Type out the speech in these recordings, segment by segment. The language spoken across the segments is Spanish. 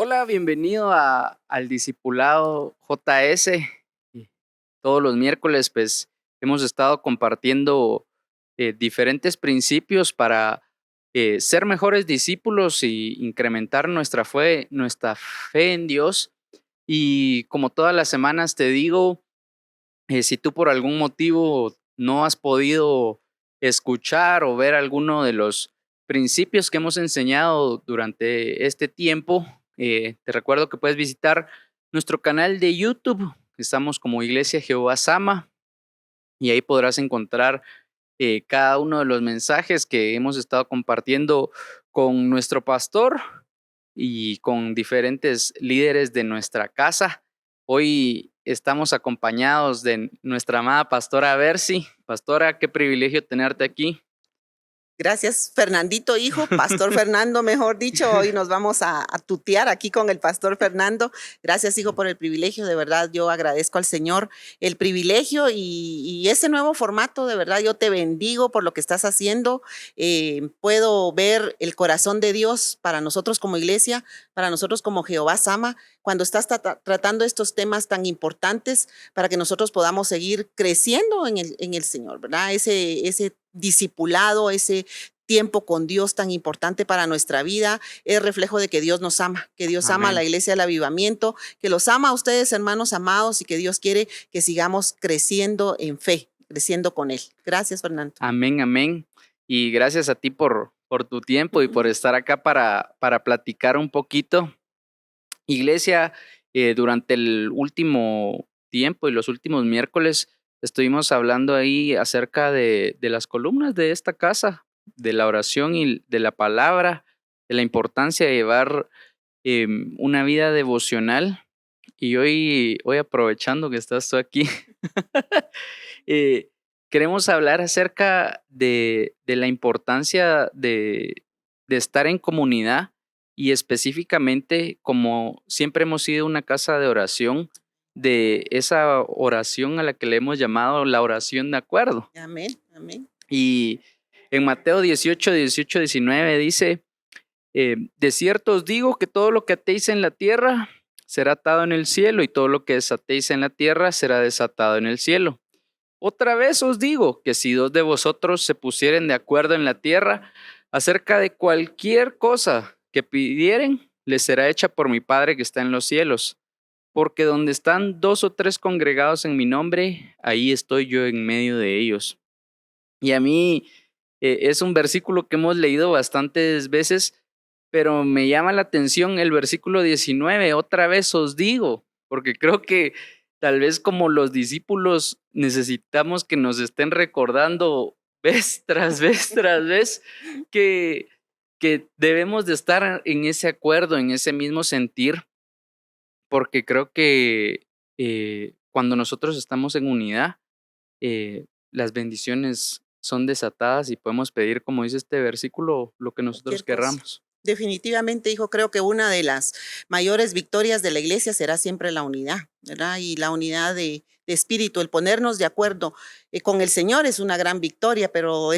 Hola, bienvenido al Discipulado JS. Y Todos los miércoles, pues, hemos estado compartiendo diferentes principios para ser mejores discípulos y incrementar nuestra fe en Dios. Y como todas las semanas te digo, si tú por algún motivo no has podido escuchar o ver alguno de los principios que hemos enseñado durante este tiempo, te recuerdo que puedes visitar nuestro canal de YouTube. Estamos como Iglesia Jehová Sama y ahí podrás encontrar cada uno de los mensajes que hemos estado compartiendo con nuestro pastor y con diferentes líderes de nuestra casa. Hoy estamos acompañados de nuestra amada pastora Bercy. Pastora, qué privilegio tenerte aquí. Gracias, Fernandito, hijo, Pastor Fernando, mejor dicho. Hoy nos vamos a tutear aquí con el Pastor Fernando. Gracias, hijo, por el privilegio. De verdad, yo agradezco al Señor el privilegio y ese nuevo formato. De verdad, yo te bendigo por lo que estás haciendo. Puedo ver el corazón de Dios para nosotros como iglesia, para nosotros como Jehová Sama, cuando estás tratando estos temas tan importantes para que nosotros podamos seguir creciendo en el Señor, ¿verdad? Ese discipulado, ese tiempo con Dios tan importante para nuestra vida, es reflejo de que Dios nos ama, que Dios ama a la Amén. iglesia del avivamiento, que los ama a ustedes, hermanos amados, y que Dios quiere que sigamos creciendo en fe, creciendo con Él. Gracias, Fernando. Amén, amén. Y gracias a ti por tu tiempo y por estar acá para platicar un poquito. Iglesia, durante el último tiempo y los últimos miércoles estuvimos hablando ahí acerca de las columnas de esta casa, de la oración y de la palabra, de la importancia de llevar una vida devocional. Y hoy aprovechando que estás tú aquí, eh, queremos hablar acerca de la importancia de estar en comunidad y específicamente, como siempre hemos sido una casa de oración, de esa oración a la que le hemos llamado la oración de acuerdo. Amén, amén. Y en Mateo 18, 19 dice, de cierto os digo que todo lo que atéis en la tierra será atado en el cielo y todo lo que desatéis en la tierra será desatado en el cielo. Otra vez os digo que si dos de vosotros se pusieren de acuerdo en la tierra acerca de cualquier cosa que pidieren, les será hecha por mi Padre que está en los cielos. Porque donde están dos o tres congregados en mi nombre, ahí estoy yo en medio de ellos. Y a mí es un versículo que hemos leído bastantes veces, pero me llama la atención el versículo 19. Otra vez os digo, porque creo que tal vez como los discípulos necesitamos que nos estén recordando vez tras vez tras vez que, que debemos de estar en ese acuerdo, en ese mismo sentir, porque creo que cuando nosotros estamos en unidad, las bendiciones son desatadas y podemos pedir, como dice este versículo, lo que nosotros Cualquier cosa. querramos. Definitivamente, hijo, creo que una de las mayores victorias de la iglesia será siempre la unidad, ¿verdad? Y la unidad de espíritu, el ponernos de acuerdo con el Señor es una gran victoria, pero Ujú.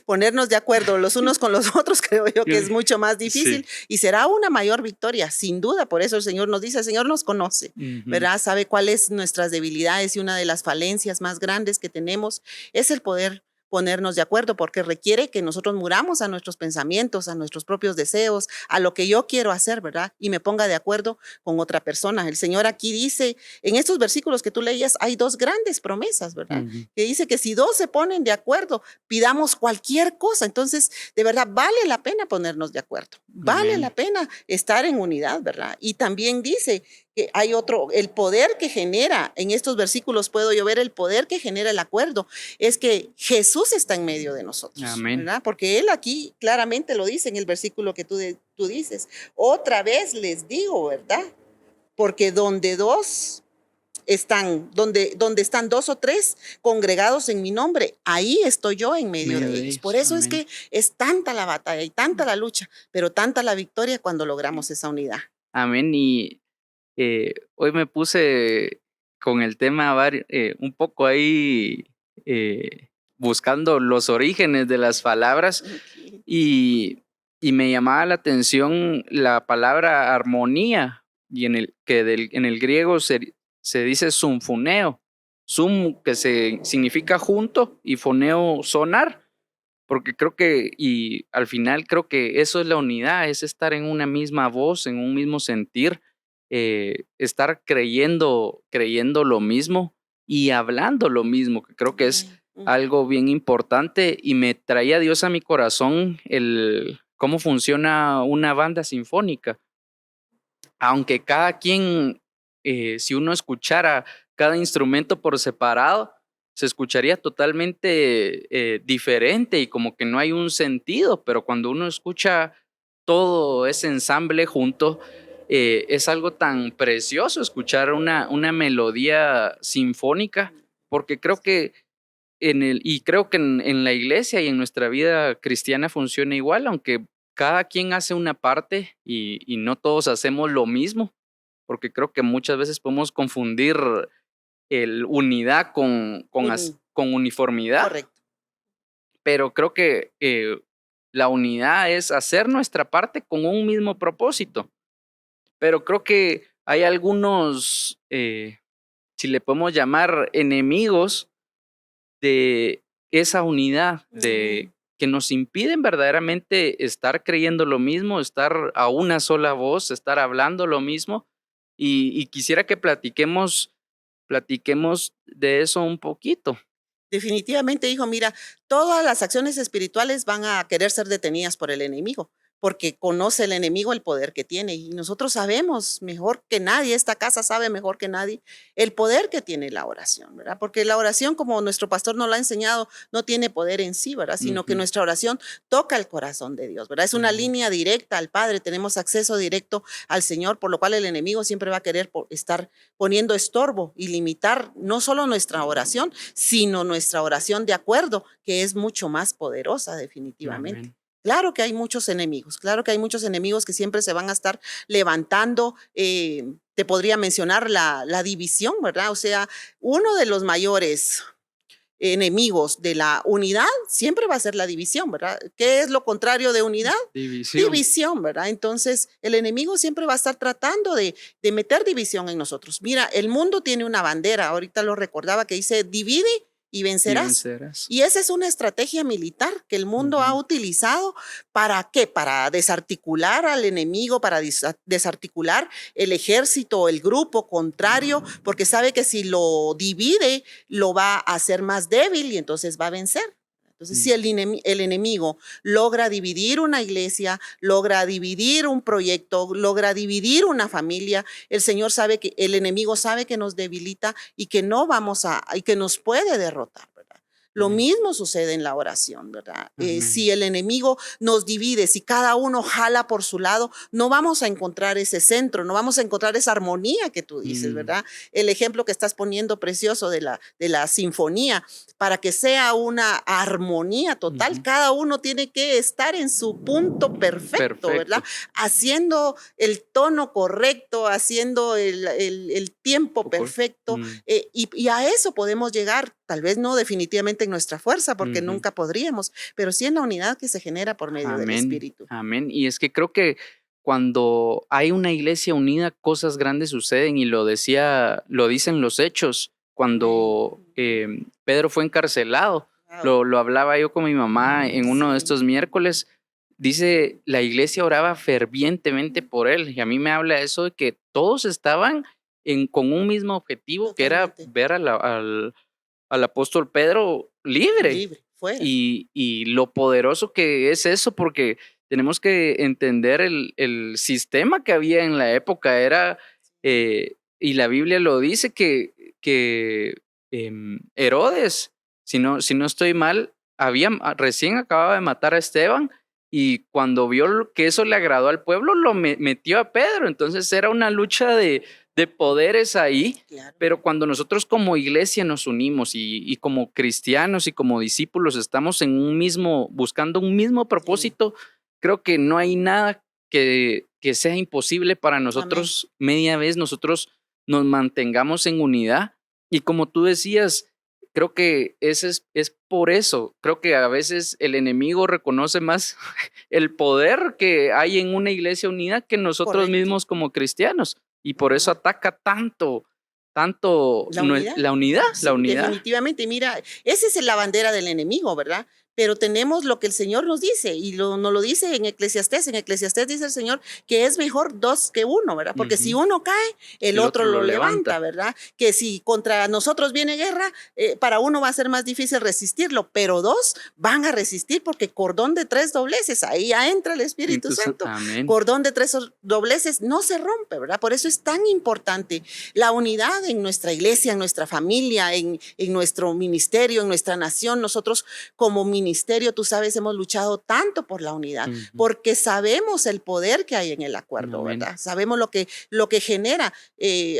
ponernos de acuerdo los unos con los otros creo yo que es mucho más Sí. difícil y será una mayor victoria, sin duda. Por eso el Señor nos dice, el Señor nos conoce, Ujú. ¿verdad? Sabe cuáles nuestras debilidades y una de las falencias más grandes que tenemos es el poder ponernos de acuerdo, porque requiere que nosotros muramos a nuestros pensamientos, a nuestros propios deseos, a lo que yo quiero hacer, ¿verdad? Y me ponga de acuerdo con otra persona. El Señor aquí dice, en estos versículos que tú leías, hay dos grandes promesas, ¿verdad? Ujú. Que dice que si dos se ponen de acuerdo, pidamos cualquier cosa. Entonces, de verdad, vale la pena ponernos de acuerdo, vale la Amén. pena estar en unidad, ¿verdad? Y también dice que hay otro, el poder que genera, en estos versículos puedo yo ver el poder que genera el acuerdo es que Jesús está en medio de nosotros, Amén. ¿verdad? Porque Él aquí claramente lo dice en el versículo que tú dices. Otra vez les digo, ¿verdad? Porque donde están dos o tres congregados en mi nombre, ahí estoy yo en medio Medio de de ellos. Por ellos. eso es Amén. que es tanta la batalla y tanta la lucha, pero tanta la victoria cuando logramos esa unidad. Amén. Y hoy me puse con el tema un poco ahí buscando los orígenes de las palabras Okay. y y me llamaba la atención la palabra armonía, y en el griego se dice sumfuneo, sum que significa junto y foneo sonar, porque creo que, y al final creo que eso es la unidad, es estar en una misma voz, en un mismo sentir, estar creyendo lo mismo y hablando lo mismo, que creo que es Amén. Ujú. algo bien importante, y me traía Dios a mi corazón el cómo funciona una banda sinfónica. Aunque cada quien, si uno escuchara cada instrumento por separado, se escucharía totalmente diferente y como que no hay un sentido, pero cuando uno escucha todo ese ensamble junto, es algo tan precioso escuchar una melodía sinfónica, porque creo que y creo que en la iglesia y en nuestra vida cristiana funciona igual, aunque cada quien hace una parte y no todos hacemos lo mismo, porque creo que muchas veces podemos confundir el unidad Uni- con uniformidad, Correcto. pero creo que la unidad es hacer nuestra parte con un mismo propósito. Pero creo que hay algunos, si le podemos llamar enemigos, de esa unidad, Ujú. de que nos impiden verdaderamente estar creyendo lo mismo, estar a una sola voz, estar hablando lo mismo. Y quisiera que platiquemos de eso un poquito. Definitivamente, hijo, mira, todas las acciones espirituales van a querer ser detenidas por el enemigo, porque conoce el enemigo el poder que tiene y nosotros sabemos mejor que nadie, esta casa sabe mejor que nadie el poder que tiene la oración, ¿verdad? Porque la oración, como nuestro pastor nos lo ha enseñado, no tiene poder en sí, ¿verdad? Sino que Ujú, nuestra oración toca el corazón de Dios, ¿verdad? Es una ujú, línea directa al Padre, tenemos acceso directo al Señor, por lo cual el enemigo siempre va a querer estar poniendo estorbo y limitar no solo nuestra oración, sino nuestra oración de acuerdo, que es mucho más poderosa definitivamente. amén. Claro que hay muchos enemigos, claro que hay muchos enemigos que siempre se van a estar levantando. Te podría mencionar la división, ¿verdad? O sea, uno de los mayores enemigos de la unidad siempre va a ser la división, ¿verdad? ¿Qué es lo contrario de unidad? División. División, ¿verdad? Entonces, el enemigo siempre va a estar tratando de meter división en nosotros. Mira, el mundo tiene una bandera, ahorita lo recordaba, que dice, divide y Y vencerás. vencerás. Y esa es una estrategia militar que el mundo ha Ujú, utilizado. ¿Para qué? Para desarticular al enemigo, para desarticular el ejército o el grupo contrario, porque sabe que si lo divide, lo va a hacer más débil y entonces va a vencer. Entonces, si mm, el enemigo logra dividir una iglesia, logra dividir un proyecto, logra dividir una familia, el Señor sabe que el enemigo sabe que nos debilita y que no vamos y que nos puede derrotar, ¿verdad? Lo amén, mismo sucede en la oración, ¿verdad? Si amén. el enemigo nos divide, si cada uno jala por su lado, no vamos a encontrar ese centro, no vamos a encontrar esa armonía que tú dices, Mm, ¿verdad? El ejemplo que estás poniendo precioso de la sinfonía, para que sea una armonía total, ujú, cada uno tiene que estar en su punto perfecto, ¿verdad? perfecto. Haciendo el tono correcto, haciendo el tiempo Poco. perfecto, Mm, y a eso podemos llegar, tal vez no definitivamente en nuestra fuerza, porque ujú. nunca podríamos, pero sí en la unidad que se genera por medio del Amén, Espíritu. amén. Y es que creo que cuando hay una iglesia unida, cosas grandes suceden, y lo dicen los hechos. Amén. Cuando Pedro fue encarcelado, Wow. lo hablaba yo con mi mamá en uno de Sí, estos miércoles. Dice, la iglesia oraba fervientemente por él, y a mí me habla eso de que todos estaban con un mismo objetivo, que era totalmente ver al apóstol Pedro libre. libre, fuera. Y lo poderoso que es eso, porque tenemos que entender el sistema que había en la época. Era, y la Biblia lo dice, que Herodes, si no estoy mal, recién acababa de matar a Esteban, y cuando vio que eso le agradó al pueblo, lo metió a Pedro. Entonces era una lucha de poderes ahí, Claro. pero cuando nosotros como iglesia nos unimos, y como cristianos y como discípulos estamos buscando un mismo Sí. propósito, creo que no hay nada que sea imposible para Amén. nosotros, media vez nosotros nos mantengamos en unidad. Y como tú decías, creo que ese es por eso creo que a veces el enemigo reconoce más el poder que hay en una iglesia unida que nosotros Correcto. mismos como cristianos. Y por eso ataca tanto La unidad. la unidad, Sí, la unidad. definitivamente. Mira, esa es la bandera del enemigo, ¿verdad? Pero tenemos lo que el Señor nos dice y nos lo dice en Eclesiastés. En Eclesiastés dice el Señor que es mejor dos que uno, ¿verdad? Porque si uno cae, el otro lo levanta, ¿verdad? Que si contra nosotros viene guerra, para uno va a ser más difícil resistirlo, pero dos van a resistir porque cordón de tres dobleces, ahí ya entra el Espíritu Entonces, Santo. amén. Cordón de tres dobleces no se rompe, ¿verdad? Por eso es tan importante la unidad en nuestra iglesia, en nuestra familia, en nuestro ministerio, en nuestra nación. Nosotros como ministerio, tú sabes, hemos luchado tanto por la unidad, porque sabemos el poder que hay en el acuerdo, Amén. ¿verdad? Sabemos lo que genera.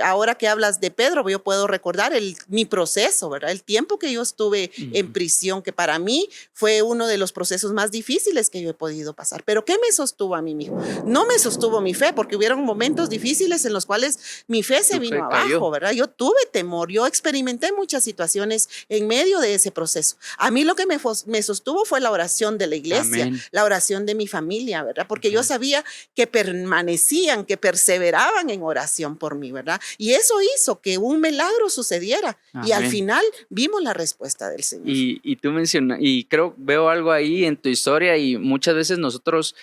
Ahora que hablas de Pedro, yo puedo recordar mi proceso, ¿verdad? El tiempo que yo estuve en prisión, que para mí fue uno de los procesos más difíciles que yo he podido pasar. Pero ¿qué me sostuvo a mí mismo? No me sostuvo mi fe, porque hubieron momentos difíciles en los cuales mi fe se vino abajo, ¿verdad? Yo tuve temor, yo experimenté muchas situaciones en medio de ese proceso. A mí lo que me sostuvo fue la oración de la iglesia, Amén. la oración de mi familia, ¿verdad? Porque yo sabía que permanecían, que perseveraban en oración por mí, ¿verdad? Y eso hizo que un milagro sucediera. Amén. Y al final vimos la respuesta del Señor. Y tú mencionas, y creo, veo algo ahí en tu historia y muchas veces nosotros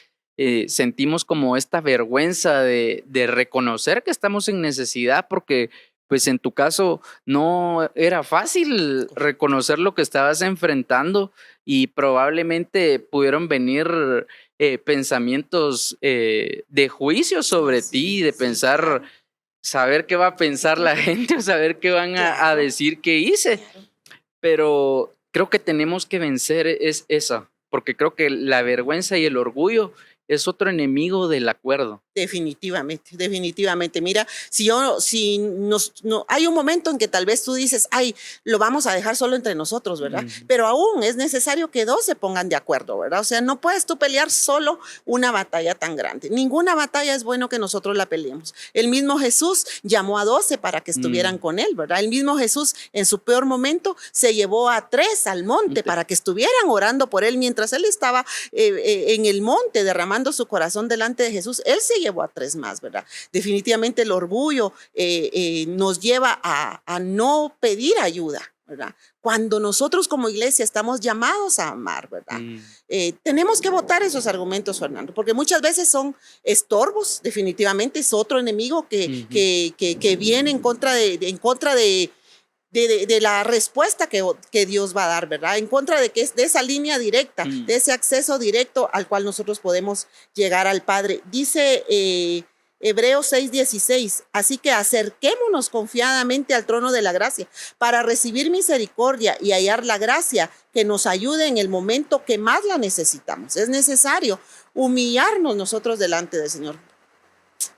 sentimos como esta vergüenza de reconocer que estamos en necesidad porque pues en tu caso no era fácil reconocer lo que estabas enfrentando y probablemente pudieron venir pensamientos de juicio sobre ti, de pensar, claro. saber qué va a pensar la gente o saber qué van a Claro. decir que hice. Claro. Pero creo que tenemos que vencer es esa, porque creo que la vergüenza y el orgullo es otro enemigo del acuerdo. Definitivamente, definitivamente. Mira, hay un momento en que tal vez tú dices, ay, lo vamos a dejar solo entre nosotros, ¿verdad? Pero aún es necesario que dos se pongan de acuerdo, ¿verdad? O sea, no puedes tú pelear solo una batalla tan grande. Ninguna batalla es bueno que nosotros la peleemos. El mismo Jesús llamó a 12 para que estuvieran con él, ¿verdad? El mismo Jesús en su peor momento se llevó a 3 al monte para que estuvieran orando por él mientras él estaba en el monte derramando su corazón delante de Jesús. Él se llevó a 3 más, ¿verdad? Definitivamente el orgullo nos lleva a no pedir ayuda, ¿verdad? Cuando nosotros como iglesia estamos llamados a amar, ¿verdad? Tenemos que votar esos argumentos, Fernando, porque muchas veces son estorbos, definitivamente es otro enemigo que viene en contra de la respuesta que Dios va a dar, ¿verdad? En contra de esa línea directa, de ese acceso directo al cual nosotros podemos llegar al Padre. Dice Hebreos 6:16, así que acerquémonos confiadamente al trono de la gracia para recibir misericordia y hallar la gracia que nos ayude en el momento que más la necesitamos. Es necesario humillarnos nosotros delante del Señor.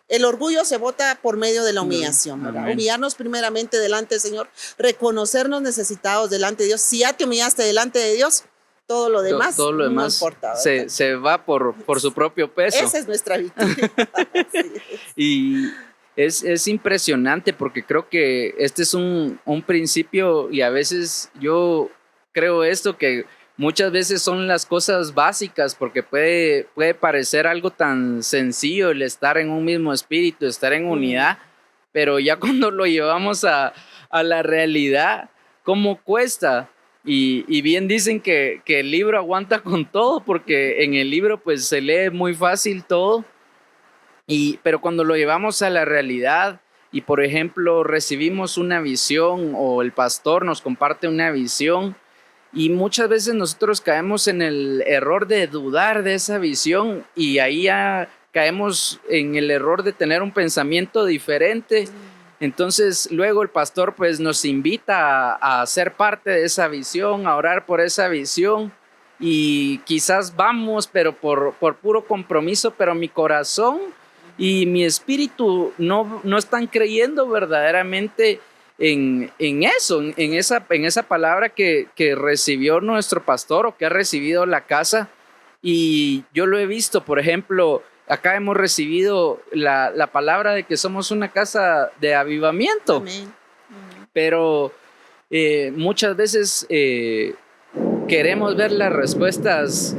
El orgullo se vota por medio de la humillación, ¿verdad? Amén. Humillarnos primeramente delante del Señor, reconocernos necesitados delante de Dios. Si ya te humillaste delante de Dios, todo lo demás, todo lo demás no importa, se va por su propio peso. Esa es nuestra victoria. Y es impresionante porque creo que este es un principio y a veces yo creo esto que muchas veces son las cosas básicas porque puede parecer algo tan sencillo el estar en un mismo espíritu, estar en unidad, pero ya cuando lo llevamos a la realidad, ¿cómo cuesta? Y bien dicen que el libro aguanta con todo porque en el libro pues se lee muy fácil todo, pero cuando lo llevamos a la realidad y por ejemplo recibimos una visión o el pastor nos comparte una visión, y muchas veces nosotros caemos en el error de dudar de esa visión y ahí ya caemos en el error de tener un pensamiento diferente. Entonces luego el pastor pues nos invita a ser parte de esa visión, a orar por esa visión y quizás vamos pero por puro compromiso, pero mi corazón y mi espíritu no están creyendo verdaderamente en eso, en esa palabra que recibió nuestro pastor o que ha recibido la casa. Y yo lo he visto, por ejemplo, acá hemos recibido la palabra de que somos una casa de avivamiento. Amén. Pero muchas veces queremos ver las respuestas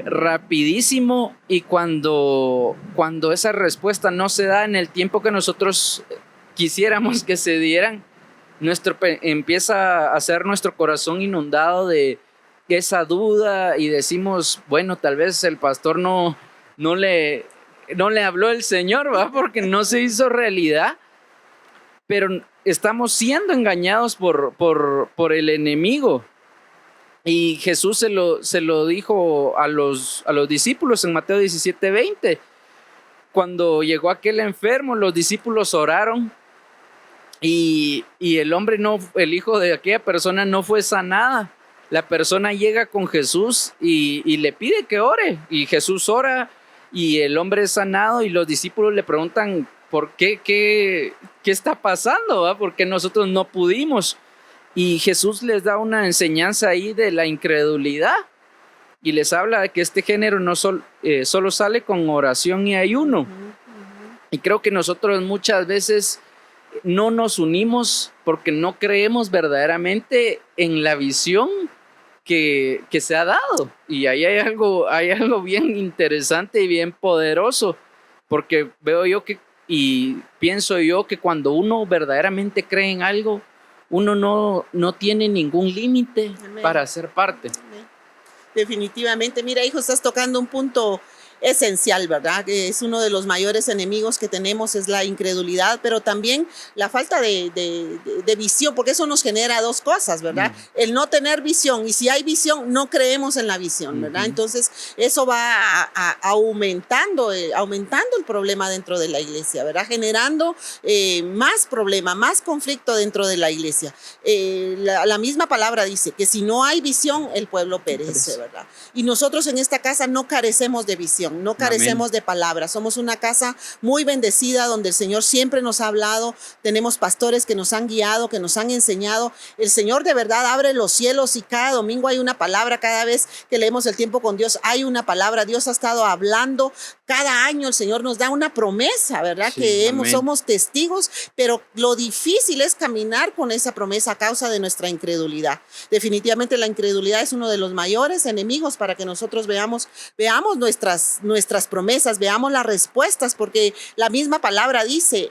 rapidísimo, y cuando esa respuesta no se da en el tiempo que nosotros quisiéramos que se dieran, empieza a ser nuestro corazón inundado de esa duda, y decimos, bueno, tal vez el pastor no le habló el Señor, ¿va? Porque no se hizo realidad, pero estamos siendo engañados por el enemigo. Y Jesús se lo dijo a los discípulos en Mateo 17:20. Cuando llegó aquel enfermo, los discípulos oraron, y el hijo de aquella persona no fue sanada. La persona llega con Jesús y le pide que ore, y Jesús ora y el hombre es sanado, y los discípulos le preguntan, ¿por qué está pasando? ¿Va? ¿Por qué nosotros no pudimos? Y Jesús les da una enseñanza ahí de la incredulidad, y les habla de que este género solo sale con oración y ayuno. Y creo que nosotros muchas veces no nos unimos porque no creemos verdaderamente en la visión que se ha dado. Y ahí hay algo bien interesante y bien poderoso, porque veo yo y pienso yo que cuando uno verdaderamente cree en algo, uno no tiene ningún límite para ser parte. Amén. Definitivamente, mira, hijo, estás tocando un punto esencial, ¿verdad? Que es uno de los mayores enemigos que tenemos, es la incredulidad, pero también la falta de visión, porque eso nos genera dos cosas, ¿verdad? El no tener visión, y si hay visión, no creemos en la visión, ¿verdad? Entonces, eso va aumentando el problema dentro de la iglesia, ¿verdad? Generando más problema, más conflicto dentro de la iglesia. La misma palabra dice que si no hay visión, el pueblo perece, ¿verdad? Y nosotros en esta casa no carecemos de visión, no carecemos Amén. De palabras. Somos una casa muy bendecida donde el Señor siempre nos ha hablado. Tenemos pastores que nos han guiado, que nos han enseñado. El Señor de verdad abre los cielos, y cada domingo hay una palabra. Cada vez que leemos el tiempo con Dios hay una palabra. Dios ha estado hablando. Cada año el Señor nos da una promesa, ¿verdad? Sí, que somos testigos, pero lo difícil es caminar con esa promesa a causa de nuestra incredulidad. Definitivamente la incredulidad es uno de los mayores enemigos para que nosotros veamos nuestras promesas, veamos las respuestas, porque la misma palabra dice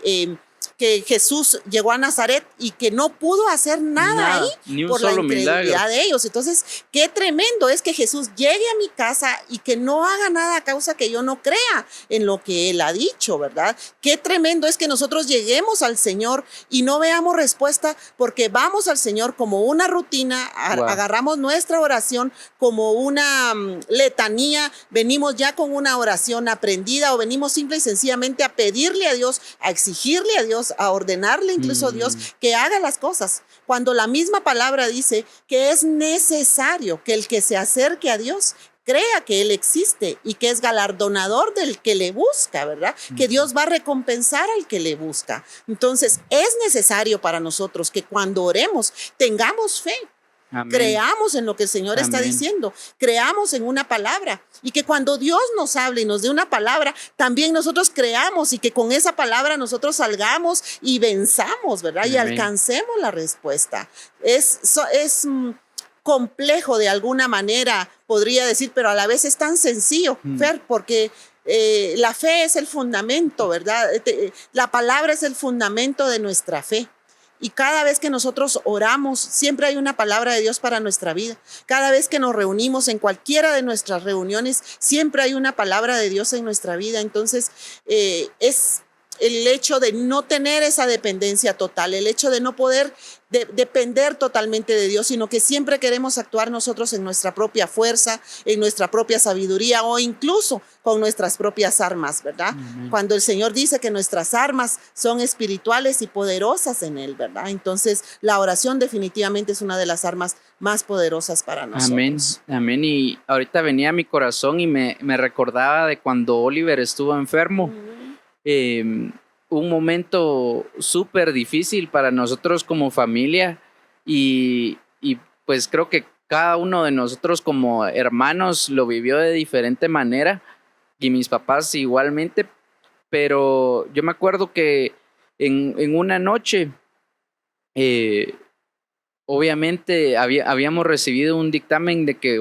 que Jesús llegó a Nazaret y que no pudo hacer nada ahí por la incredulidad milagro. De ellos. Entonces, qué tremendo es que Jesús llegue a mi casa y que no haga nada a causa que yo no crea en lo que Él ha dicho, ¿verdad? Qué tremendo es que nosotros lleguemos al Señor y no veamos respuesta, porque vamos al Señor como una rutina, agarramos nuestra oración como una letanía, venimos ya con una oración aprendida, o venimos simple y sencillamente a pedirle a Dios, a exigirle a Dios, a ordenarle incluso a Dios que haga las cosas, cuando la misma palabra dice que es necesario que el que se acerque a Dios crea que Él existe y que es galardonador del que le busca, ¿verdad? Que Dios va a recompensar al que le busca. Entonces, es necesario para nosotros que cuando oremos tengamos fe. Amén. Creamos en lo que el Señor Amén. Está diciendo, creamos en una palabra, y que cuando Dios nos hable y nos dé una palabra, también nosotros creamos, y que con esa palabra nosotros salgamos y venzamos, ¿verdad? Amén. Y alcancemos la respuesta. Es complejo de alguna manera, podría decir, pero a la vez es tan sencillo, Fer, porque la fe es el fundamento, ¿verdad? La palabra es el fundamento de nuestra fe. Y cada vez que nosotros oramos, siempre hay una palabra de Dios para nuestra vida. Cada vez que nos reunimos, en cualquiera de nuestras reuniones, siempre hay una palabra de Dios en nuestra vida. Entonces, es el hecho de no tener esa dependencia total, el hecho de no poder depender totalmente de Dios, sino que siempre queremos actuar nosotros en nuestra propia fuerza, en nuestra propia sabiduría, o incluso con nuestras propias armas, ¿verdad? Cuando el Señor dice que nuestras armas son espirituales y poderosas en Él, ¿verdad? Entonces, la oración definitivamente es una de las armas más poderosas para nosotros. Amén, amén. Y ahorita venía a mi corazón y me recordaba de cuando Oliver estuvo enfermo. Un momento súper difícil para nosotros como familia, y pues creo que cada uno de nosotros como hermanos lo vivió de diferente manera, y mis papás igualmente, pero yo me acuerdo que en una noche obviamente habíamos recibido un dictamen de que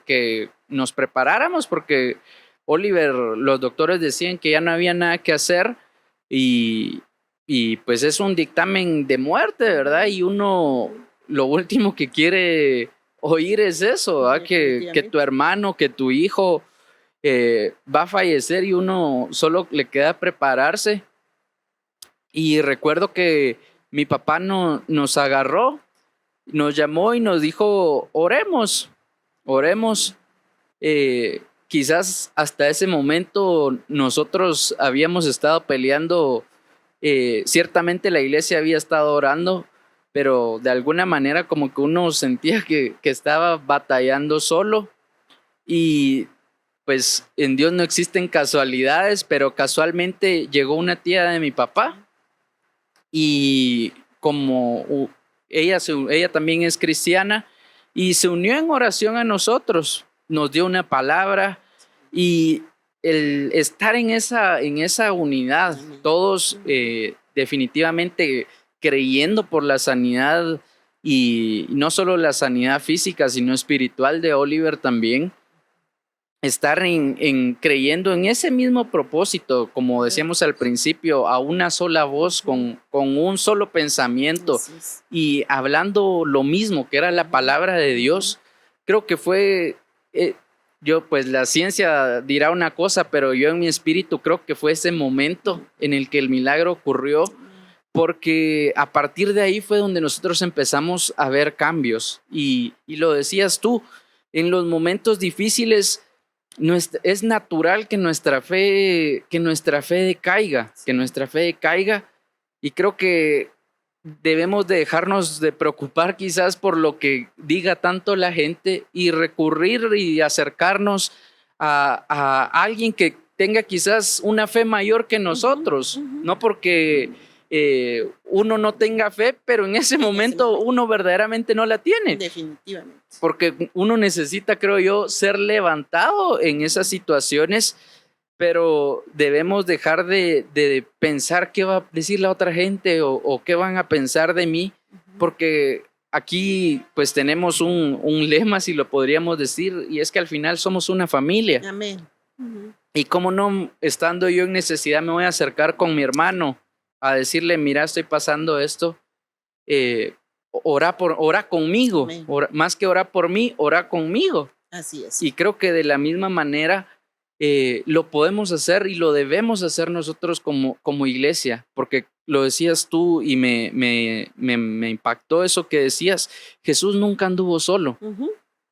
que nos preparáramos porque Oliver, los doctores decían que ya no había nada que hacer y, y pues es un dictamen de muerte, ¿verdad? Y uno lo último que quiere oír es eso, ¿verdad? Que tu hermano, que tu hijo va a fallecer y uno solo le queda prepararse. Y recuerdo que mi papá nos agarró, nos llamó y nos dijo, oremos, oremos. Quizás hasta ese momento nosotros habíamos estado peleando, ciertamente la iglesia había estado orando, pero de alguna manera como que uno sentía que estaba batallando solo y pues en Dios no existen casualidades, pero casualmente llegó una tía de mi papá y como ella también es cristiana y se unió en oración a nosotros, nos dio una palabra y el estar en esa unidad, todos definitivamente creyendo por la sanidad y no solo la sanidad física, sino espiritual de Oliver también, estar creyendo en ese mismo propósito, como decíamos al principio, a una sola voz, con un solo pensamiento y hablando lo mismo que era la palabra de Dios. Creo que fue, yo pues la ciencia dirá una cosa, pero yo en mi espíritu creo que fue ese momento en el que el milagro ocurrió, porque a partir de ahí fue donde nosotros empezamos a ver cambios y lo decías tú, en los momentos difíciles es natural que nuestra fe decaiga y creo que debemos de dejarnos de preocupar quizás por lo que diga tanto la gente y recurrir y acercarnos a alguien que tenga quizás una fe mayor que nosotros, no porque uno no tenga fe, pero en ese momento uno verdaderamente no la tiene. Definitivamente. Porque uno necesita, creo yo, ser levantado en esas situaciones, pero debemos dejar de pensar qué va a decir la otra gente o qué van a pensar de mí, porque aquí pues tenemos un lema, si lo podríamos decir, y es que al final somos una familia. Amén. Y cómo no, estando yo en necesidad, me voy a acercar con mi hermano a decirle, mira, estoy pasando esto, ora conmigo, más que orar por mí, ora conmigo. Así es. Y creo que de la misma manera lo podemos hacer y lo debemos hacer nosotros como iglesia, porque lo decías tú y me impactó eso que decías, Jesús nunca anduvo solo.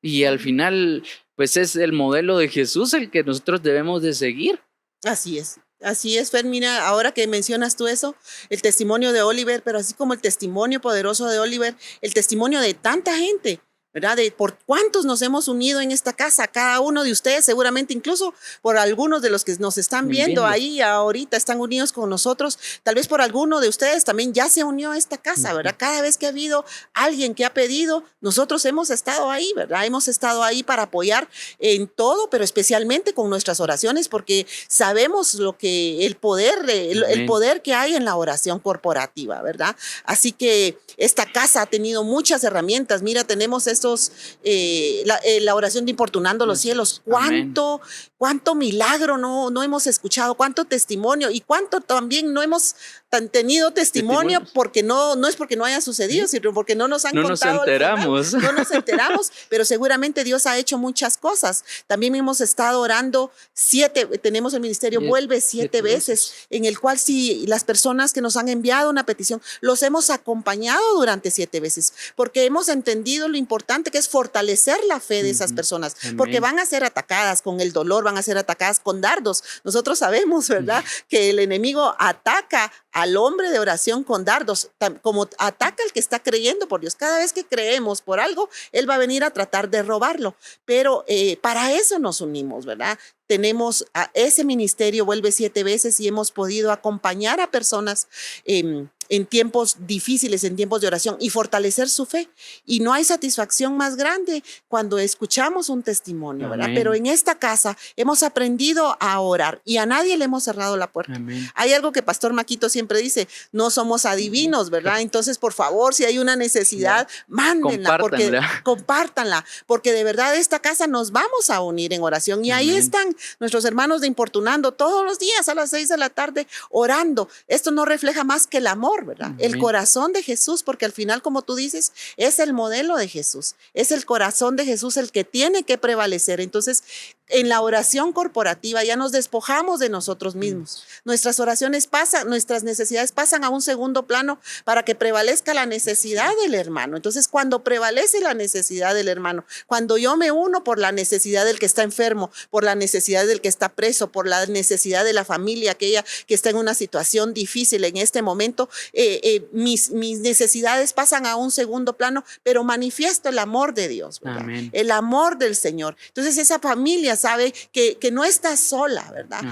Y al final, pues es el modelo de Jesús el que nosotros debemos de seguir. Así es. Así es, Fer, mira, ahora que mencionas tú eso, el testimonio de Oliver, pero así como el testimonio poderoso de Oliver, el testimonio de tanta gente, ¿verdad? De por cuántos nos hemos unido en esta casa, cada uno de ustedes, seguramente incluso por algunos de los que nos están viendo ahí ahorita, están unidos con nosotros, tal vez por alguno de ustedes también ya se unió a esta casa, ¿verdad? Cada vez que ha habido alguien que ha pedido, nosotros hemos estado ahí, ¿verdad? Hemos estado ahí para apoyar en todo, pero especialmente con nuestras oraciones, porque sabemos lo que el poder que hay en la oración corporativa, ¿verdad? Así que esta casa ha tenido muchas herramientas. Mira, tenemos la oración de importunando los cielos. ¿Cuánto milagro no hemos escuchado? ¿Cuánto testimonio? Y cuánto también no hemos tenido testimonio porque no es porque no haya sucedido, sino porque no nos han contado. No nos enteramos. No nos enteramos, pero seguramente Dios ha hecho muchas cosas. También hemos estado orando tenemos el ministerio Vuelve 7 veces, en el cual si las personas que nos han enviado una petición, los hemos acompañado durante 7 veces, porque hemos entendido lo importante que es fortalecer la fe de esas personas, porque van a ser atacadas con el dolor, van a ser atacadas con dardos. Nosotros sabemos, ¿verdad?, que el enemigo ataca al hombre de oración con dardos, como ataca al que está creyendo por Dios. Cada vez que creemos por algo, él va a venir a tratar de robarlo, pero para eso nos unimos, ¿verdad? tenemos ese ministerio Vuelve 7 veces y hemos podido acompañar a personas en tiempos difíciles, en tiempos de oración y fortalecer su fe. Y no hay satisfacción más grande cuando escuchamos un testimonio, ¿verdad? Amén. Pero en esta casa hemos aprendido a orar y a nadie le hemos cerrado la puerta. Amén. Hay algo que Pastor Maquito siempre dice, no somos adivinos, ¿verdad? Entonces, por favor, si hay una necesidad, mándenla, porque compártanla, porque de verdad esta casa nos vamos a unir en oración. Y ahí Amén. están nuestros hermanos de Importunando todos los días a las 6 de la tarde orando. Esto no refleja más que el amor, ¿verdad? Amén. El corazón de Jesús, porque al final, como tú dices, es el modelo de Jesús, es el corazón de Jesús el que tiene que prevalecer. Entonces, en la oración corporativa ya nos despojamos de nosotros mismos. Nuestras oraciones pasan, nuestras necesidades pasan a un segundo plano para que prevalezca la necesidad del hermano. Entonces, cuando prevalece la necesidad del hermano, cuando yo me uno por la necesidad del que está enfermo, por la necesidad del que está preso, por la necesidad de la familia, aquella que está en una situación difícil en este momento, mis necesidades pasan a un segundo plano, pero manifiesto el amor de Dios, ¿verdad? El amor del Señor. Entonces, esa familia sabe que no está sola, ¿verdad?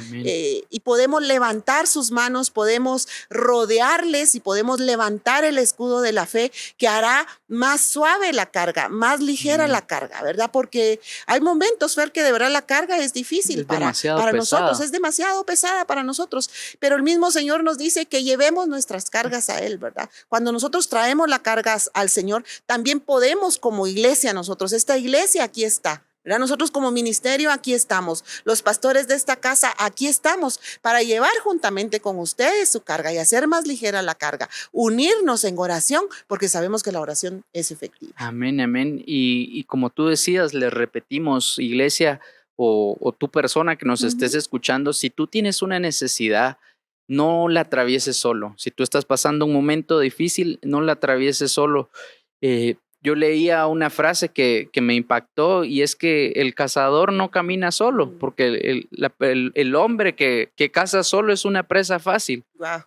Y podemos levantar sus manos, podemos rodearles y podemos levantar el escudo de la fe que hará más suave la carga, más ligera la carga, ¿verdad? Porque hay momentos, Fer, que de verdad la carga es difícil para nosotros, es demasiado pesada para nosotros, pero el mismo Señor nos dice que llevemos nuestras cargas a Él, ¿verdad? Cuando nosotros traemos la carga al Señor, también podemos como iglesia nosotros, esta iglesia aquí está, ¿verdad? Nosotros como ministerio aquí estamos, los pastores de esta casa aquí estamos para llevar juntamente con ustedes su carga y hacer más ligera la carga, unirnos en oración porque sabemos que la oración es efectiva. Amén, amén. Y como tú decías, le repetimos, iglesia o tu persona que nos estés escuchando, si tú tienes una necesidad, no la atravieses solo. Si tú estás pasando un momento difícil, no la atravieses solo. Yo leía una frase que me impactó y es que el cazador no camina solo, porque el hombre que caza solo es una presa fácil. Wow.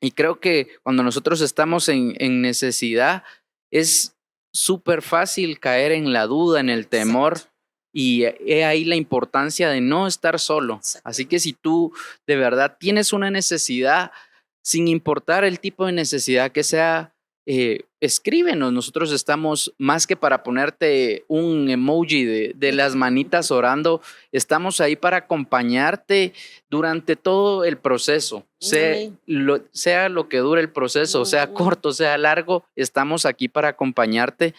Y creo que cuando nosotros estamos en necesidad, es súper fácil caer en la duda, en el temor. Exacto. Y he ahí la importancia de no estar solo. Exacto. Así que si tú de verdad tienes una necesidad, sin importar el tipo de necesidad que sea, escríbenos. Nosotros estamos más que para ponerte un emoji de las manitas orando, estamos ahí para acompañarte durante todo el proceso. Sea lo que dure el proceso, sea corto, sea largo, estamos aquí para acompañarte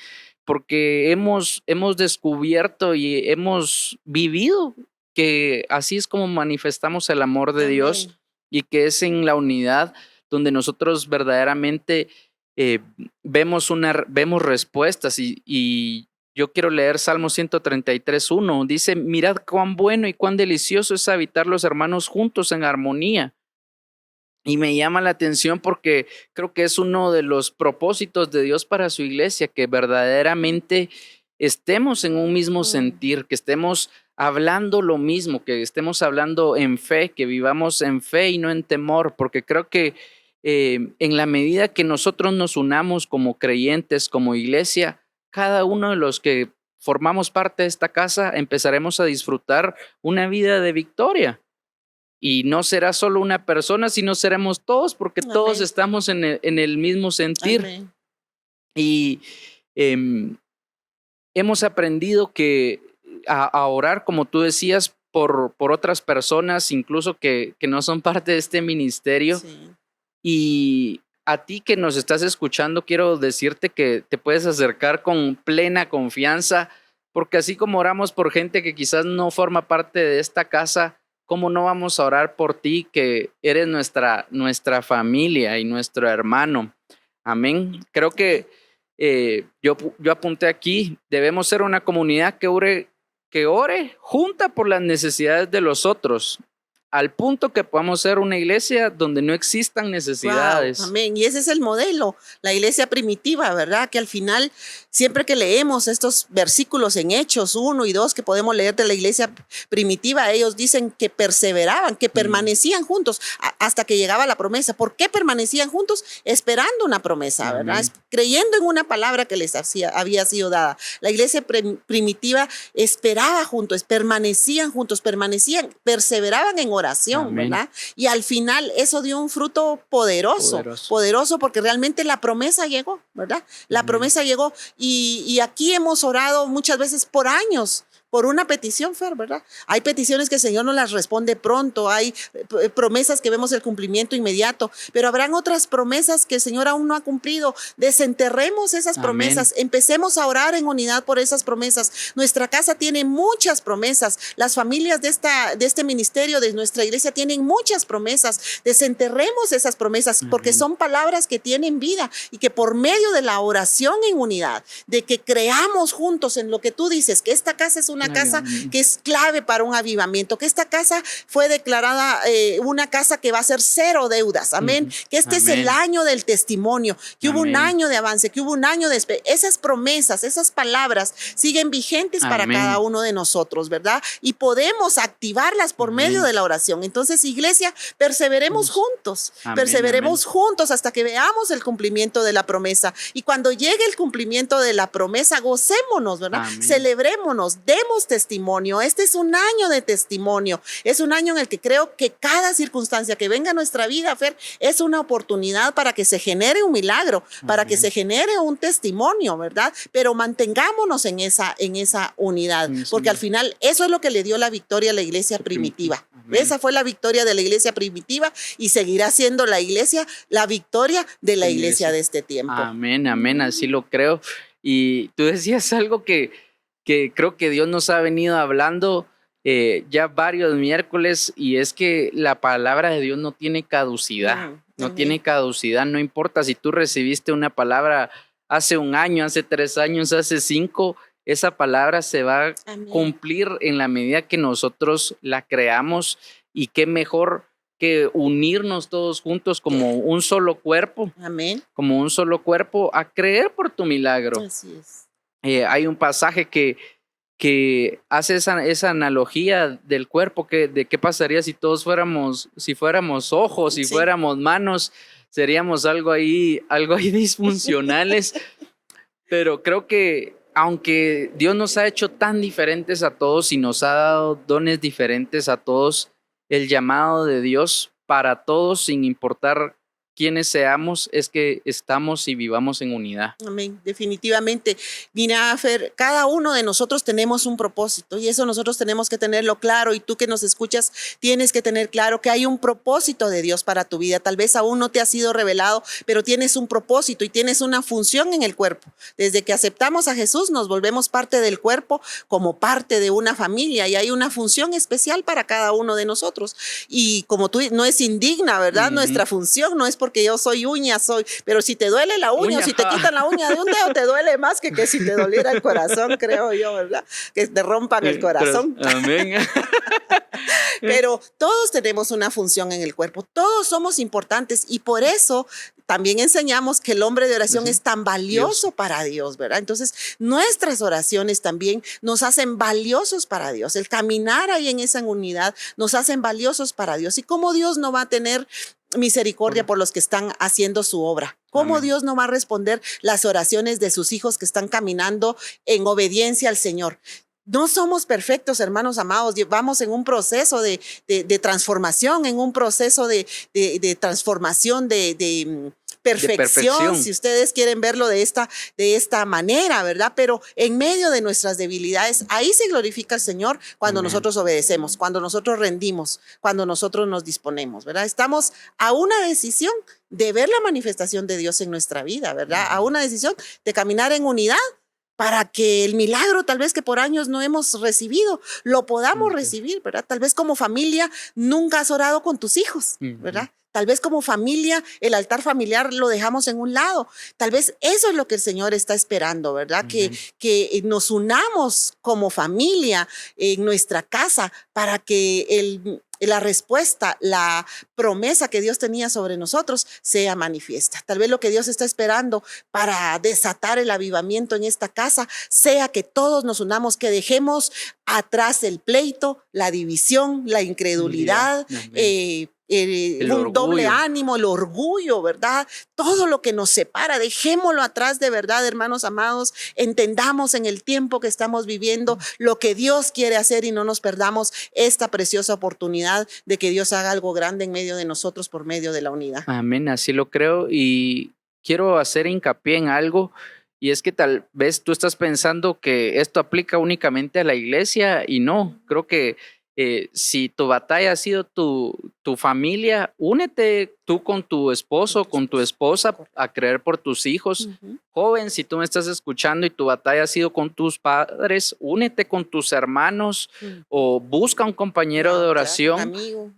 porque hemos descubierto y hemos vivido que así es como manifestamos el amor de Dios y que es en la unidad donde nosotros verdaderamente vemos respuestas y yo quiero leer Salmo 133:1. Dice, mirad cuán bueno y cuán delicioso es habitar los hermanos juntos en armonía. Y me llama la atención porque creo que es uno de los propósitos de Dios para su iglesia, que verdaderamente estemos en un mismo sentir, que estemos hablando lo mismo, que estemos hablando en fe, que vivamos en fe y no en temor, porque creo que en la medida que nosotros nos unamos como creyentes, como iglesia, cada uno de los que formamos parte de esta casa empezaremos a disfrutar una vida de victoria. Y no será solo una persona, sino seremos todos, porque todos estamos en el mismo sentir. Amén. Y hemos aprendido que a orar, como tú decías, por otras personas, incluso que no son parte de este ministerio. Sí. Y a ti que nos estás escuchando, quiero decirte que te puedes acercar con plena confianza, porque así como oramos por gente que quizás no forma parte de esta casa, ¿cómo no vamos a orar por ti que eres nuestra familia y nuestro hermano? Amén. Creo que yo apunté aquí, debemos ser una comunidad que ore junta por las necesidades de los otros. al punto que podamos ser una iglesia donde no existan necesidades. Wow, amén. Y ese es el modelo, la iglesia primitiva, ¿verdad? Que al final, siempre que leemos estos versículos en Hechos 1 y 2 que podemos leer de la iglesia primitiva, ellos dicen que perseveraban, que permanecían juntos hasta que llegaba la promesa. ¿Por qué permanecían juntos? Esperando una promesa, ¿verdad? Creyendo en una palabra que les había sido dada. La iglesia primitiva esperaba juntos, permanecían, perseveraban en oración, Amén. ¿verdad? Y al final eso dio un fruto poderoso porque realmente la promesa llegó, ¿verdad? La promesa llegó y aquí hemos orado muchas veces por años por una petición, Fer, ¿verdad? Hay peticiones que el Señor nos las responde pronto, hay promesas que vemos el cumplimiento inmediato, pero habrán otras promesas que el Señor aún no ha cumplido. Desenterremos esas promesas, empecemos a orar en unidad por esas promesas. Nuestra casa tiene muchas promesas, las familias de este ministerio, de nuestra iglesia, tienen muchas promesas. Desenterremos esas promesas porque son palabras que tienen vida y que por medio de la oración en unidad, de que creamos juntos en lo que tú dices, que esta casa es una casa que es clave para un avivamiento, que esta casa fue declarada una casa que va a ser cero deudas, amén, que este es el año del testimonio, que hubo un año de avance, que hubo un año de esas promesas, esas palabras siguen vigentes para cada uno de nosotros, ¿verdad? Y podemos activarlas por medio de la oración. Entonces, iglesia, perseveremos juntos, perseveremos juntos hasta que veamos el cumplimiento de la promesa, y cuando llegue el cumplimiento de la promesa, gocémonos, ¿verdad? Celebrémonos, demos testimonio. Este es un año de testimonio, es un año en el que creo que cada circunstancia que venga a nuestra vida, Fer, es una oportunidad para que se genere un milagro, para que se genere un testimonio, ¿verdad? Pero mantengámonos en esa unidad, porque al final eso es lo que le dio la victoria a la iglesia primitiva. Esa fue la victoria de la iglesia primitiva y seguirá siendo la victoria de la iglesia de este tiempo. Amén, amén, así lo creo. Y tú decías algo que creo que Dios nos ha venido hablando ya varios miércoles, y es que la palabra de Dios no tiene caducidad, no tiene caducidad, no importa si tú recibiste una palabra hace un año, hace 3 años, hace 5, esa palabra se va a cumplir en la medida que nosotros la creamos, y qué mejor que unirnos todos juntos como un solo cuerpo, como un solo cuerpo, a creer por tu milagro. Así es. Hay un pasaje que hace esa analogía del cuerpo, de qué pasaría si todos fuéramos ojos, si fuéramos manos, seríamos algo ahí disfuncionales. Pero creo que aunque Dios nos ha hecho tan diferentes a todos y nos ha dado dones diferentes a todos, el llamado de Dios para todos, sin importar quiénes seamos, es que estamos y vivamos en unidad. Amén, definitivamente. Mira, Fer, cada uno de nosotros tenemos un propósito, y eso nosotros tenemos que tenerlo claro, y tú que nos escuchas tienes que tener claro que hay un propósito de Dios para tu vida. Tal vez aún no te ha sido revelado, pero tienes un propósito y tienes una función en el cuerpo. Desde que aceptamos a Jesús nos volvemos parte del cuerpo, como parte de una familia, y hay una función especial para cada uno de nosotros. Y como tú, no es indigna, ¿verdad? Nuestra función no es porque yo soy uña, pero si te duele la uña o si te quitan la uña de un dedo, te duele más que si te doliera el corazón, creo yo, ¿verdad? Que te rompan el corazón. Amén. Pero todos tenemos una función en el cuerpo, todos somos importantes, y por eso también enseñamos que el hombre de oración es tan valioso para Dios, ¿verdad? Entonces, nuestras oraciones también nos hacen valiosos para Dios. El caminar ahí en esa unidad nos hacen valiosos para Dios. ¿Y cómo Dios no va a tener misericordia por los que están haciendo su obra? ¿Cómo Dios no va a responder las oraciones de sus hijos que están caminando en obediencia al Señor? No somos perfectos, hermanos amados. Vamos en un proceso de transformación, en un proceso de transformación, de perfección, si ustedes quieren verlo de esta manera, ¿verdad? Pero en medio de nuestras debilidades, ahí se glorifica el Señor cuando nosotros obedecemos, cuando nosotros rendimos, cuando nosotros nos disponemos, ¿verdad? Estamos a una decisión de ver la manifestación de Dios en nuestra vida, ¿verdad? A una decisión de caminar en unidad, para que el milagro tal vez que por años no hemos recibido, lo podamos recibir, ¿verdad? Tal vez como familia nunca has orado con tus hijos, ¿verdad? Tal vez como familia, el altar familiar lo dejamos en un lado. Tal vez eso es lo que el Señor está esperando, ¿verdad? Amén. Que nos unamos como familia en nuestra casa para que la respuesta, la promesa que Dios tenía sobre nosotros sea manifiesta. Tal vez lo que Dios está esperando para desatar el avivamiento en esta casa sea que todos nos unamos, que dejemos atrás el pleito, la división, la incredulidad, Amén. un doble ánimo, el orgullo, ¿verdad? Todo lo que nos separa, dejémoslo atrás de verdad, hermanos amados. Entendamos en el tiempo que estamos viviendo lo que Dios quiere hacer y no nos perdamos esta preciosa oportunidad de que Dios haga algo grande en medio de nosotros por medio de la unidad. Amén, así lo creo. Y quiero hacer hincapié en algo, y es que tal vez tú estás pensando que esto aplica únicamente a la iglesia, y no. Creo que si tu batalla ha sido tu familia, únete tú con tu esposo, con tu esposa, a creer por tus hijos. Joven, si tú me estás escuchando y tu batalla ha sido con tus padres, únete con tus hermanos, o busca un compañero de oración,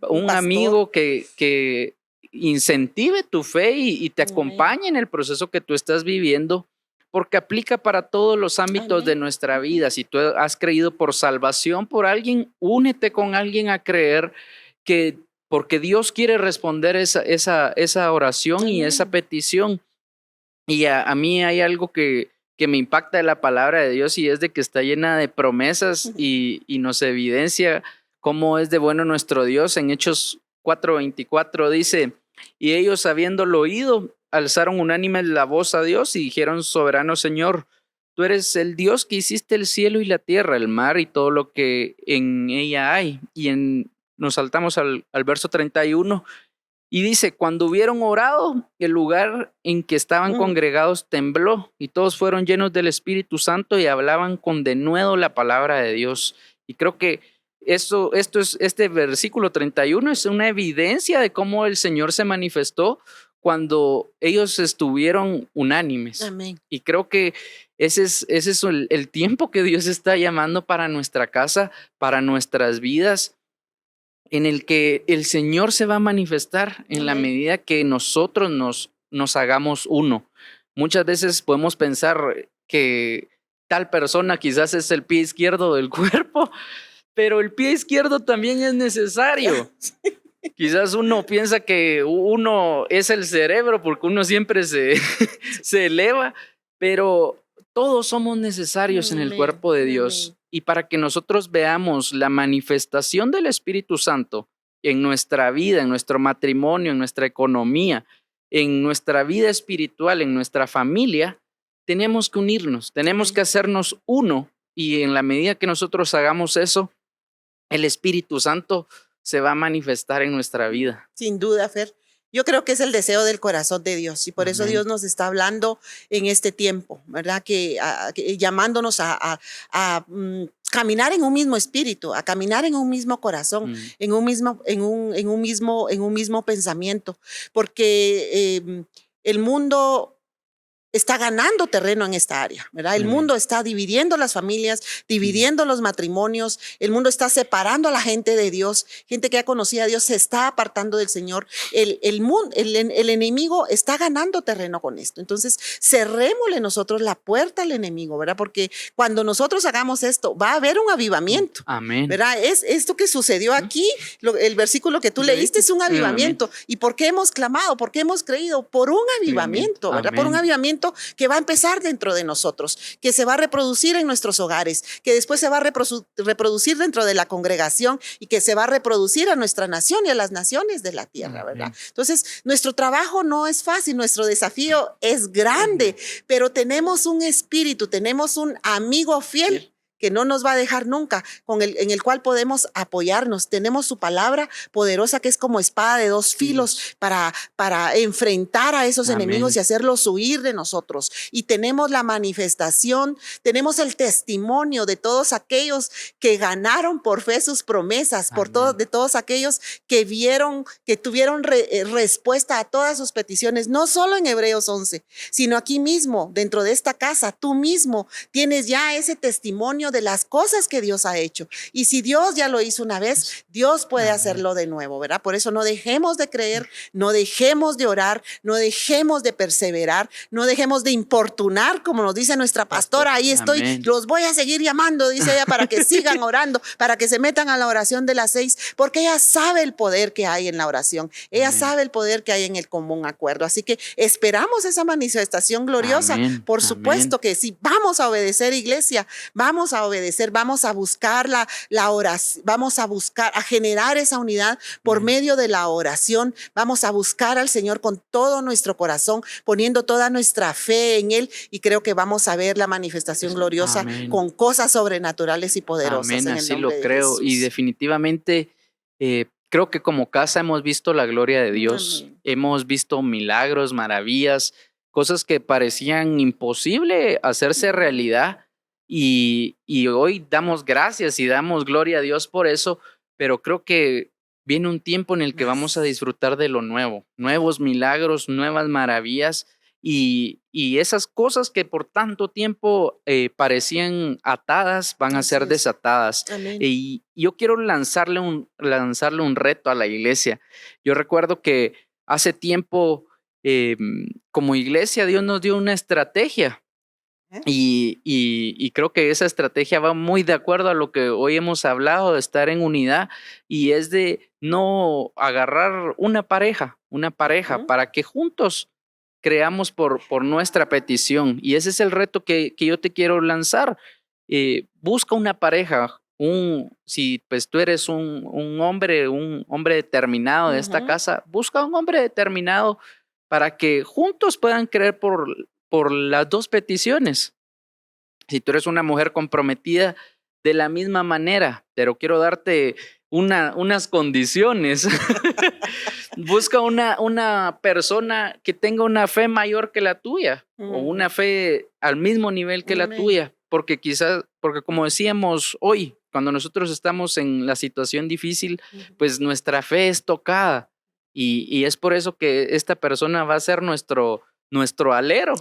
un amigo que incentive tu fe y te acompañe en el proceso que tú estás viviendo, porque aplica para todos los ámbitos de nuestra vida. Si tú has creído por salvación por alguien, únete con alguien a creer, que porque Dios quiere responder esa oración y esa petición. Y a mí hay algo que me impacta de la palabra de Dios, y es de que está llena de promesas y nos evidencia cómo es de bueno nuestro Dios. En Hechos 4:24 dice: y ellos, habiéndolo oído, alzaron unánime la voz a Dios y dijeron: soberano Señor, tú eres el Dios que hiciste el cielo y la tierra, el mar y todo lo que en ella hay. Nos saltamos al verso 31. Y dice: cuando hubieron orado, el lugar en que estaban congregados tembló, y todos fueron llenos del Espíritu Santo y hablaban con denuedo la palabra de Dios. Y creo que este versículo 31 es una evidencia de cómo el Señor se manifestó cuando ellos estuvieron unánimes. Amén. Y creo que ese es el tiempo que Dios está llamando para nuestra casa, para nuestras vidas, en el que el Señor se va a manifestar en la medida que nosotros nos hagamos uno. Muchas veces podemos pensar que tal persona quizás es el pie izquierdo del cuerpo, pero el pie izquierdo también es necesario. Quizás uno piensa que uno es el cerebro porque uno siempre se eleva, pero todos somos necesarios en el cuerpo de Dios. Y para que nosotros veamos la manifestación del Espíritu Santo en nuestra vida, en nuestro matrimonio, en nuestra economía, en nuestra vida espiritual, en nuestra familia, tenemos que unirnos, tenemos que hacernos uno, y en la medida que nosotros hagamos eso, el Espíritu Santo se va a manifestar en nuestra vida. Sin duda, Fer. Yo creo que es el deseo del corazón de Dios, y por eso Dios nos está hablando en este tiempo, ¿verdad? Que llamándonos a caminar en un mismo espíritu, a caminar en un mismo corazón, en un mismo pensamiento, porque el mundo está ganando terreno en esta área, ¿verdad? El mundo está dividiendo las familias, dividiendo los matrimonios, el mundo está separando a la gente de Dios, gente que ha conocido a Dios se está apartando del Señor. El enemigo está ganando terreno con esto. Entonces, cerrémosle nosotros la puerta al enemigo, ¿verdad? Porque cuando nosotros hagamos esto, va a haber un avivamiento. Amén. ¿Verdad? Es esto que sucedió aquí, el versículo que tú leíste es un avivamiento. ¿Y por qué hemos clamado? ¿Por qué hemos creído? Por un avivamiento, ¿verdad? Amén. Por un avivamiento que va a empezar dentro de nosotros, que se va a reproducir en nuestros hogares, que después se va a reproducir dentro de la congregación y que se va a reproducir a nuestra nación y a las naciones de la tierra, ¿verdad? Entonces, nuestro trabajo no es fácil, nuestro desafío es grande, pero tenemos un espíritu, tenemos un amigo fiel que no nos va a dejar nunca, en el cual podemos apoyarnos. Tenemos su palabra poderosa, que es como espada de dos filos para enfrentar a esos enemigos y hacerlos huir de nosotros. Y tenemos la manifestación, tenemos el testimonio de todos aquellos que ganaron por fe sus promesas, de todos aquellos que vieron, que tuvieron respuesta a todas sus peticiones, no solo en Hebreos 11, sino aquí mismo, dentro de esta casa, tú mismo tienes ya ese testimonio testimonio de las cosas que Dios ha hecho. Y si Dios ya lo hizo una vez, Dios puede hacerlo de nuevo, ¿verdad? Por eso no dejemos de creer, no dejemos de orar, no dejemos de perseverar, no dejemos de importunar, como nos dice nuestra pastora. Ahí estoy, Amén. los voy a seguir llamando, dice ella, para que sigan orando, para que se metan a la oración de las 6, porque ella sabe el poder que hay en la oración, ella Amén. sabe el poder que hay en el común acuerdo. Así que esperamos esa manifestación gloriosa. Amén. Por Amén. supuesto que sí, vamos a obedecer, iglesia, vamos a obedecer, vamos a buscar la oración, vamos a buscar, a generar esa unidad por Amén. medio de la oración. Vamos a buscar al Señor con todo nuestro corazón, poniendo toda nuestra fe en Él, y creo que vamos a ver la manifestación gloriosa Amén. con cosas sobrenaturales y poderosas. Amén, En el así nombre lo de creo. Y Jesús. definitivamente creo que como casa hemos visto la gloria de Dios, Amén. hemos visto milagros, maravillas, cosas que parecían imposible hacerse realidad. Y hoy damos gracias y damos gloria a Dios por eso, pero creo que viene un tiempo en el que vamos a disfrutar de lo nuevo, nuevos milagros, nuevas maravillas. Y esas cosas que por tanto tiempo parecían atadas van a Así ser es. desatadas. Amén. Y yo quiero lanzarle un reto a la iglesia. Yo recuerdo que hace tiempo, como iglesia, Dios nos dio una estrategia. Y creo que esa estrategia va muy de acuerdo a lo que hoy hemos hablado, de estar en unidad, y es de no agarrar una pareja Ujú. para que juntos creamos por nuestra petición. Y ese es el reto que yo te quiero lanzar. Busca una pareja, si pues tú eres un hombre determinado de esta Ujú. casa, busca un hombre determinado para que juntos puedan creer por las dos peticiones. Si tú eres una mujer comprometida, de la misma manera, pero quiero darte unas condiciones. Busca una persona que tenga una fe mayor que la tuya o una fe al mismo nivel que la Amén. tuya, porque como decíamos hoy, cuando nosotros estamos en la situación difícil, pues nuestra fe es tocada, y es por eso que esta persona va a ser nuestro alero,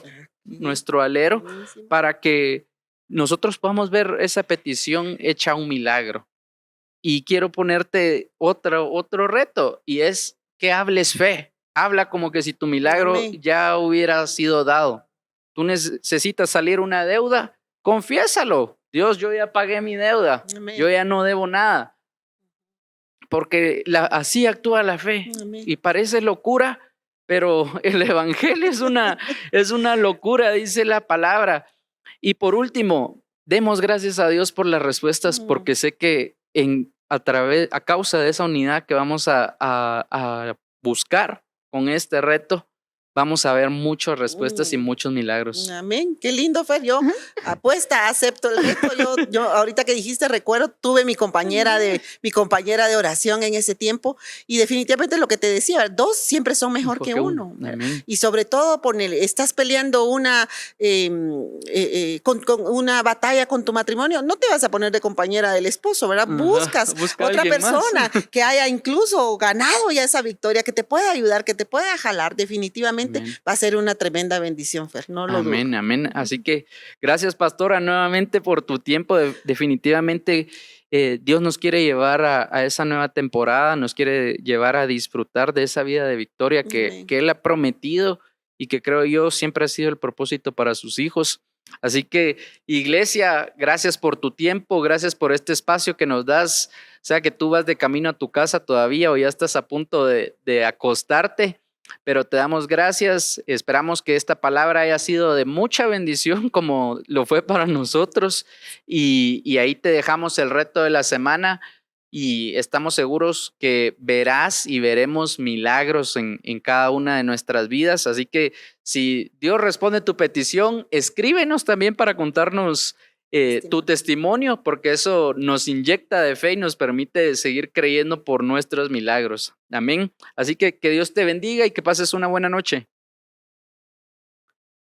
Buenísimo. para que nosotros podamos ver esa petición hecha un milagro. Y quiero ponerte otro reto, y es que hables fe. Habla como que si tu milagro Amén. ya hubiera sido dado. Tú necesitas salir una deuda, confiésalo. Dios, yo ya pagué mi deuda, Amén. yo ya no debo nada. Porque así actúa la fe. Amén. Y parece locura, pero el evangelio es una locura, dice la palabra. Y por último, demos gracias a Dios por las respuestas, porque sé que a causa de esa unidad que vamos a buscar con este reto, vamos a ver muchas respuestas y muchos milagros. Amén. Qué lindo, Fer. Yo apuesta, acepto el reto. Yo ahorita que dijiste, recuerdo, tuve mi compañera de oración en ese tiempo, y definitivamente lo que te decía, dos siempre son mejor que Porque uno. amén. Y sobre todo, estás peleando con una batalla con tu matrimonio, no te vas a poner de compañera del esposo, ¿verdad? Buscas Busca otra alguien más. persona que haya incluso ganado ya esa victoria, que te pueda ayudar, que te pueda jalar. Definitivamente Amén. va a ser una tremenda bendición, Fer, no lo dudo. Amén, amén. Así que gracias, pastora, nuevamente por tu tiempo. Definitivamente Dios nos quiere llevar a esa nueva temporada, nos quiere llevar a disfrutar de esa vida de victoria que Amén. Él ha prometido, y que creo yo siempre ha sido el propósito para sus hijos. Así que, iglesia, gracias por tu tiempo, gracias por este espacio que nos das, sea que tú vas de camino a tu casa todavía o ya estás a punto de acostarte. Pero te damos gracias, esperamos que esta palabra haya sido de mucha bendición como lo fue para nosotros, y ahí te dejamos el reto de la semana, y estamos seguros que verás y veremos milagros en cada una de nuestras vidas. Así que si Dios responde tu petición, escríbenos también para contarnos tu testimonio, porque eso nos inyecta de fe y nos permite seguir creyendo por nuestros milagros. Amén. Así que Dios te bendiga y que pases una buena noche.